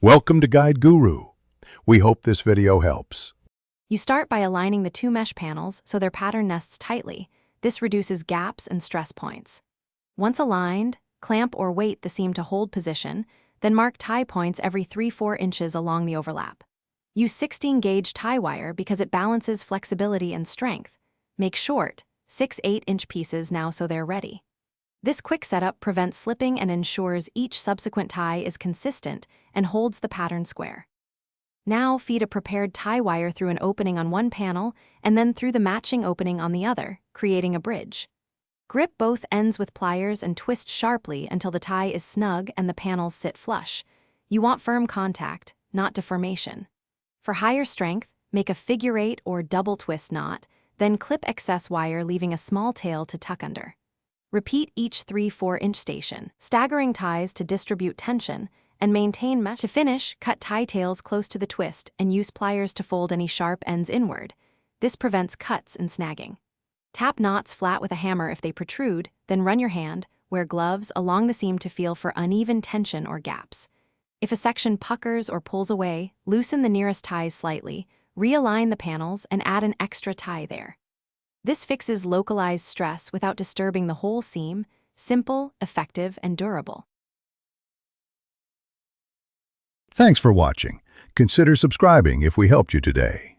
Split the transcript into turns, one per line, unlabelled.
Welcome to Guide Guru. We hope this video helps.
You start by aligning the two mesh panels so their pattern nests tightly. This reduces gaps and stress points. Once aligned, clamp or weight the seam to hold position, then mark tie points every 3-4 inches along the overlap. Use 16-gauge tie wire because it balances flexibility and strength. Make short, 6-8-inch pieces now so they're ready. This quick setup prevents slipping and ensures each subsequent tie is consistent and holds the pattern square. Now feed a prepared tie wire through an opening on one panel and then through the matching opening on the other, creating a bridge. Grip both ends with pliers and twist sharply until the tie is snug and the panels sit flush. You want firm contact, not deformation. For higher strength, make a figure 8 or double twist knot, then clip excess wire leaving a small tail to tuck under. Repeat each 3-4-inch station, staggering ties to distribute tension and maintain mesh. To finish, cut tie tails close to the twist and use pliers to fold any sharp ends inward. This prevents cuts and snagging. Tap knots flat with a hammer if they protrude, then run your hand, wear gloves along the seam to feel for uneven tension or gaps. If a section puckers or pulls away, loosen the nearest ties slightly, realign the panels, and add an extra tie there. This fixes localized stress without disturbing the whole seam, simple, effective, and durable.
Thanks for watching. Consider subscribing if we helped you today.